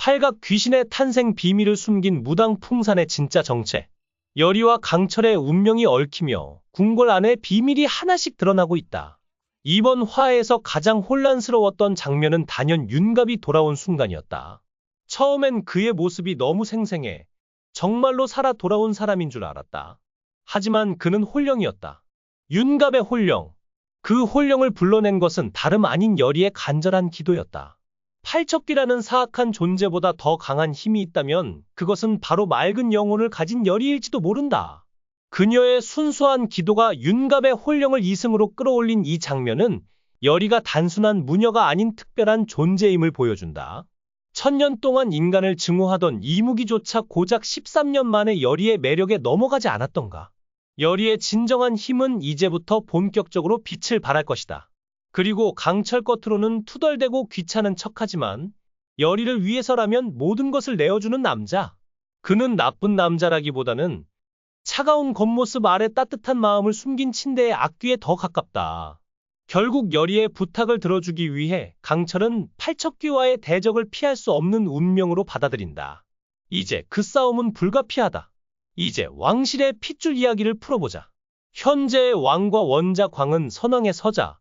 팔각 귀신의 탄생 비밀을 숨긴 무당 풍산의 진짜 정체. 열의와 강철의 운명이 얽히며 궁궐 안에 비밀이 하나씩 드러나고 있다. 이번 화에서 가장 혼란스러웠던 장면은 단연 윤갑이 돌아온 순간이었다. 처음엔 그의 모습이 너무 생생해 정말로 살아 돌아온 사람인 줄 알았다. 하지만 그는 홀령이었다. 윤갑의 홀령. 그 홀령을 불러낸 것은 다름 아닌 열의의 간절한 기도였다. 팔척귀라는 사악한 존재보다 더 강한 힘이 있다면 그것은 바로 맑은 영혼을 가진 열의일지도 모른다. 그녀의 순수한 기도가 윤갑의 홀령을 이승으로 끌어올린 이 장면은 열의가 단순한 무녀가 아닌 특별한 존재임을 보여준다. 1000년 동안 인간을 증오하던 이무기조차 고작 13년 만에 열의의 매력에 넘어가지 않았던가. 열의의 진정한 힘은 이제부터 본격적으로 빛을 발할 것이다. 그리고 강철 겉으로는 투덜대고 귀찮은 척하지만 열의를 위해서라면 모든 것을 내어주는 남자. 그는 나쁜 남자라기보다는 차가운 겉모습 아래 따뜻한 마음을 숨긴 침대의 악귀에 더 가깝다. 결국 열의의 부탁을 들어주기 위해 강철은 팔척귀와의 대적을 피할 수 없는 운명으로 받아들인다. 이제 그 싸움은 불가피하다. 이제 왕실의 핏줄 이야기를 풀어보자. 현재의 왕과 원자 광은 선왕의 서자,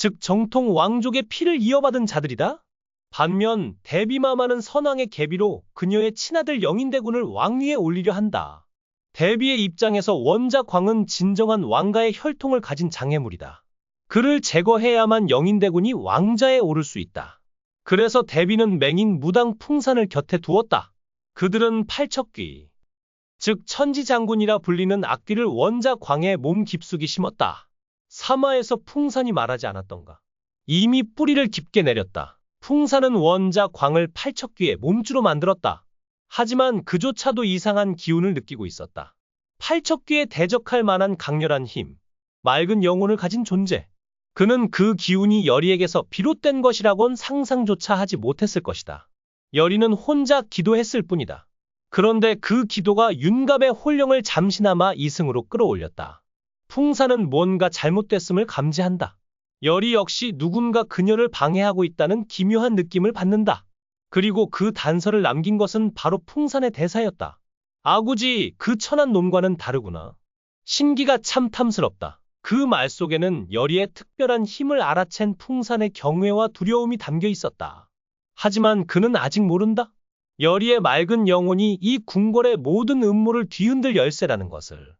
즉 정통 왕족의 피를 이어받은 자들이다. 반면 대비마마는 선왕의 계비로 그녀의 친아들 영인대군을 왕위에 올리려 한다. 대비의 입장에서 원자 광은 진정한 왕가의 혈통을 가진 장애물이다. 그를 제거해야만 영인대군이 왕자에 오를 수 있다. 그래서 대비는 맹인 무당 풍산을 곁에 두었다. 그들은 팔척귀, 즉 천지장군이라 불리는 악귀를 원자 광의 몸 깊숙이 심었다. 사마에서 풍산이 말하지 않았던가. 이미 뿌리를 깊게 내렸다. 풍산은 원자 광을 팔척귀의 몸주로 만들었다. 하지만 그조차도 이상한 기운을 느끼고 있었다. 팔척귀에 대적할 만한 강렬한 힘, 맑은 영혼을 가진 존재. 그는 그 기운이 열의에게서 비롯된 것이라곤 상상조차 하지 못했을 것이다. 열의는 혼자 기도했을 뿐이다. 그런데 그 기도가 윤갑의 홀령을 잠시나마 이승으로 끌어올렸다. 풍산은 뭔가 잘못됐음을 감지한다. 열의 역시 누군가 그녀를 방해하고 있다는 기묘한 느낌을 받는다. 그리고 그 단서를 남긴 것은 바로 풍산의 대사였다. 아구지, 그 천한 놈과는 다르구나. 신기가 참 탐스럽다. 그 말 속에는 열의의 특별한 힘을 알아챈 풍산의 경외와 두려움이 담겨 있었다. 하지만 그는 아직 모른다. 열의의 맑은 영혼이 이 궁궐의 모든 음모를 뒤흔들 열쇠라는 것을.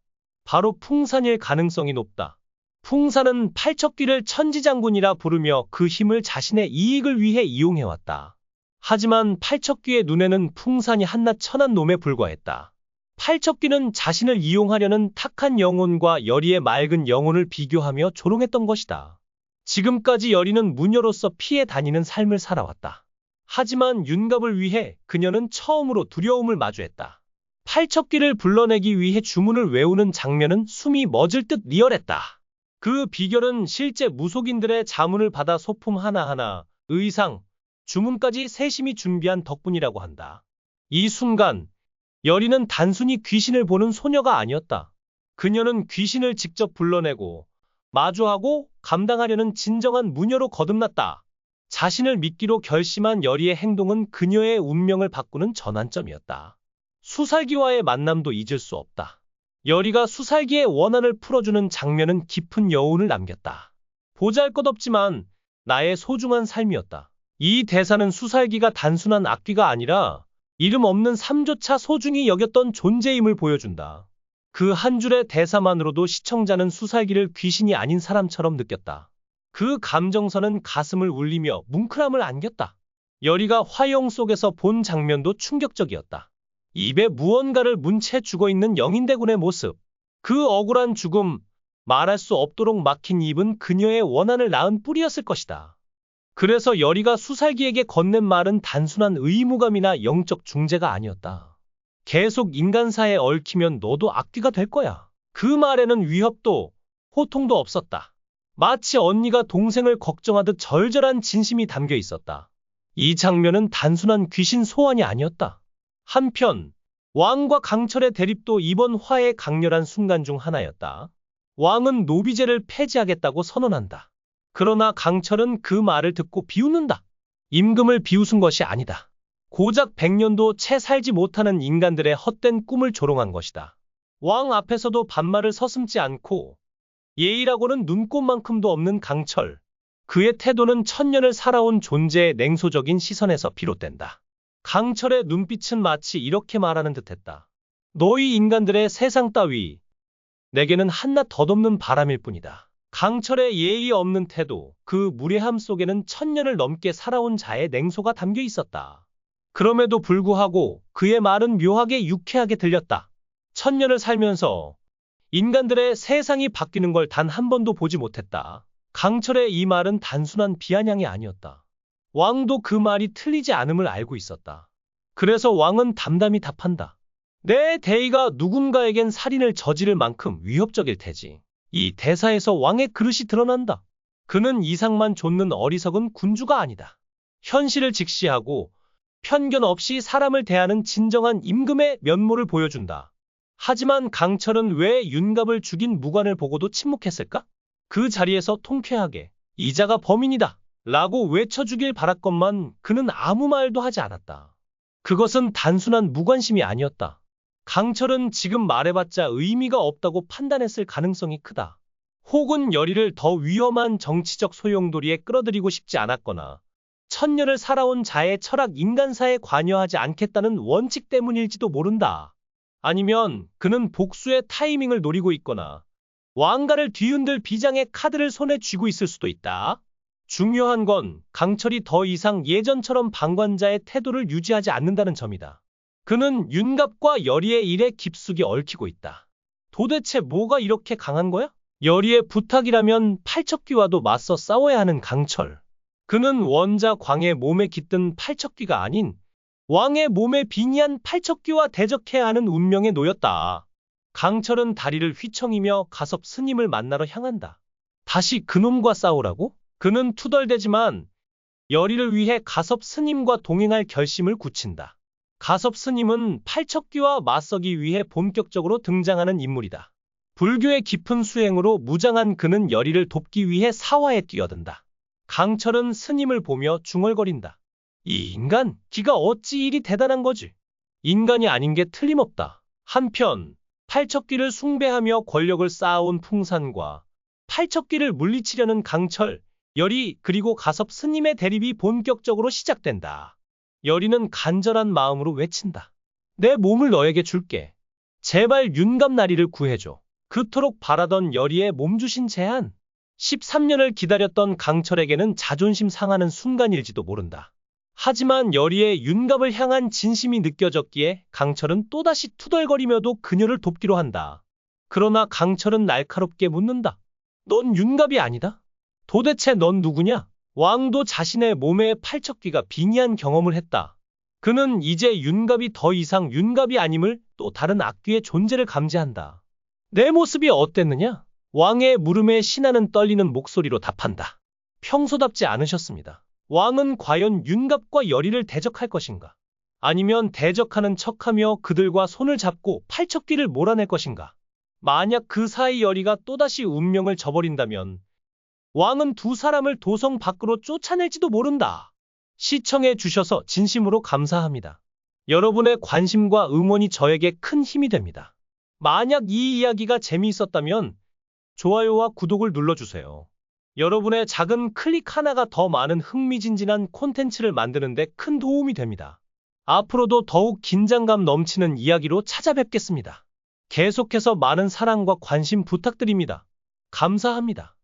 바로 풍산일 가능성이 높다. 풍산은 팔척귀를 천지장군이라 부르며 그 힘을 자신의 이익을 위해 이용해왔다. 하지만 팔척귀의 눈에는 풍산이 한낱 천한 놈에 불과했다. 팔척귀는 자신을 이용하려는 탁한 영혼과 열의의 맑은 영혼을 비교하며 조롱했던 것이다. 지금까지 열의는 무녀로서 피해 다니는 삶을 살아왔다. 하지만 윤갑을 위해 그녀는 처음으로 두려움을 마주했다. 팔척귀를 불러내기 위해 주문을 외우는 장면은 숨이 멎을 듯 리얼했다. 그 비결은 실제 무속인들의 자문을 받아 소품 하나하나, 의상, 주문까지 세심히 준비한 덕분이라고 한다. 이 순간, 열의는 단순히 귀신을 보는 소녀가 아니었다. 그녀는 귀신을 직접 불러내고, 마주하고 감당하려는 진정한 무녀로 거듭났다. 자신을 믿기로 결심한 열의의 행동은 그녀의 운명을 바꾸는 전환점이었다. 수살기와의 만남도 잊을 수 없다. 열의가 수살기의 원한을 풀어주는 장면은 깊은 여운을 남겼다. 보잘것없지만 나의 소중한 삶이었다. 이 대사는 수살기가 단순한 악귀가 아니라 이름 없는 삶조차 소중히 여겼던 존재임을 보여준다. 그 한 줄의 대사만으로도 시청자는 수살기를 귀신이 아닌 사람처럼 느꼈다. 그 감정선은 가슴을 울리며 뭉클함을 안겼다. 열의가 화영 속에서 본 장면도 충격적이었다. 입에 무언가를 문 채 죽어있는 영인대군의 모습. 그 억울한 죽음, 말할 수 없도록 막힌 입은 그녀의 원한을 낳은 뿌리였을 것이다. 그래서 열의가 수살기에게 건넨 말은 단순한 의무감이나 영적 중재가 아니었다. 계속 인간사에 얽히면 너도 악귀가 될 거야. 그 말에는 위협도, 호통도 없었다. 마치 언니가 동생을 걱정하듯 절절한 진심이 담겨 있었다. 이 장면은 단순한 귀신 소환이 아니었다. 한편, 왕과 강철의 대립도 이번 화의 강렬한 순간 중 하나였다. 왕은 노비제를 폐지하겠다고 선언한다. 그러나 강철은 그 말을 듣고 비웃는다. 임금을 비웃은 것이 아니다. 고작 100년도 채 살지 못하는 인간들의 헛된 꿈을 조롱한 것이다. 왕 앞에서도 반말을 서슴지 않고 예의라고는 눈꼽만큼도 없는 강철. 그의 태도는 천년을 살아온 존재의 냉소적인 시선에서 비롯된다. 강철의 눈빛은 마치 이렇게 말하는 듯했다. 너희 인간들의 세상 따위, 내게는 한낱 덧없는 바람일 뿐이다. 강철의 예의 없는 태도, 그 무례함 속에는 천년을 넘게 살아온 자의 냉소가 담겨 있었다. 그럼에도 불구하고 그의 말은 묘하게 유쾌하게 들렸다. 천년을 살면서 인간들의 세상이 바뀌는 걸 단 한 번도 보지 못했다. 강철의 이 말은 단순한 비아냥이 아니었다. 왕도 그 말이 틀리지 않음을 알고 있었다. 그래서 왕은 담담히 답한다. 내 대의가 누군가에겐 살인을 저지를 만큼 위협적일 테지. 이 대사에서 왕의 그릇이 드러난다. 그는 이상만 좇는 어리석은 군주가 아니다. 현실을 직시하고 편견 없이 사람을 대하는 진정한 임금의 면모를 보여준다. 하지만 강철은 왜 윤갑을 죽인 무관을 보고도 침묵했을까? 그 자리에서 통쾌하게 이자가 범인이다 라고 외쳐주길 바랐건만 그는 아무 말도 하지 않았다. 그것은 단순한 무관심이 아니었다. 강철은 지금 말해봤자 의미가 없다고 판단했을 가능성이 크다. 혹은 열의를 더 위험한 정치적 소용돌이에 끌어들이고 싶지 않았거나 천년을 살아온 자의 철학 인간사에 관여하지 않겠다는 원칙 때문일지도 모른다. 아니면 그는 복수의 타이밍을 노리고 있거나 왕가를 뒤흔들 비장의 카드를 손에 쥐고 있을 수도 있다. 중요한 건 강철이 더 이상 예전처럼 방관자의 태도를 유지하지 않는다는 점이다. 그는 윤갑과 열의의 일에 깊숙이 얽히고 있다. 도대체 뭐가 이렇게 강한 거야? 열의의 부탁이라면 팔척귀와도 맞서 싸워야 하는 강철. 그는 원자 광의 몸에 깃든 팔척귀가 아닌 왕의 몸에 빙의한 팔척귀와 대적해야 하는 운명에 놓였다. 강철은 다리를 휘청이며 가섭 스님을 만나러 향한다. 다시 그놈과 싸우라고? 그는 투덜대지만 열의를 위해 가섭 스님과 동행할 결심을 굳힌다. 가섭 스님은 팔척귀와 맞서기 위해 본격적으로 등장하는 인물이다. 불교의 깊은 수행으로 무장한 그는 열의를 돕기 위해 사화에 뛰어든다. 강철은 스님을 보며 중얼거린다. 이 인간, 기가 어찌 이리 대단한 거지? 인간이 아닌 게 틀림없다. 한편 팔척귀를 숭배하며 권력을 쌓아온 풍산과 팔척귀를 물리치려는 강철, 열의 그리고 가섭 스님의 대립이 본격적으로 시작된다. 열의는 간절한 마음으로 외친다. 내 몸을 너에게 줄게. 제발 윤갑나리를 구해줘. 그토록 바라던 열의의 몸주신 제안. 13년을 기다렸던 강철에게는 자존심 상하는 순간일지도 모른다. 하지만 열의의 윤갑을 향한 진심이 느껴졌기에 강철은 또다시 투덜거리며도 그녀를 돕기로 한다. 그러나 강철은 날카롭게 묻는다. 넌 윤갑이 아니다? 도대체 넌 누구냐? 왕도 자신의 몸에 팔척귀가 빙의한 경험을 했다. 그는 이제 윤갑이 더 이상 윤갑이 아님을 또 다른 악귀의 존재를 감지한다. 내 모습이 어땠느냐? 왕의 물음에 신하는 떨리는 목소리로 답한다. 평소답지 않으셨습니다. 왕은 과연 윤갑과 열의를 대적할 것인가? 아니면 대적하는 척하며 그들과 손을 잡고 팔척귀를 몰아낼 것인가? 만약 그 사이 열의가 또다시 운명을 저버린다면 왕은 두 사람을 도성 밖으로 쫓아낼지도 모른다. 시청해 주셔서 진심으로 감사합니다. 여러분의 관심과 응원이 저에게 큰 힘이 됩니다. 만약 이 이야기가 재미있었다면 좋아요와 구독을 눌러주세요. 여러분의 작은 클릭 하나가 더 많은 흥미진진한 콘텐츠를 만드는 데 큰 도움이 됩니다. 앞으로도 더욱 긴장감 넘치는 이야기로 찾아뵙겠습니다. 계속해서 많은 사랑과 관심 부탁드립니다. 감사합니다.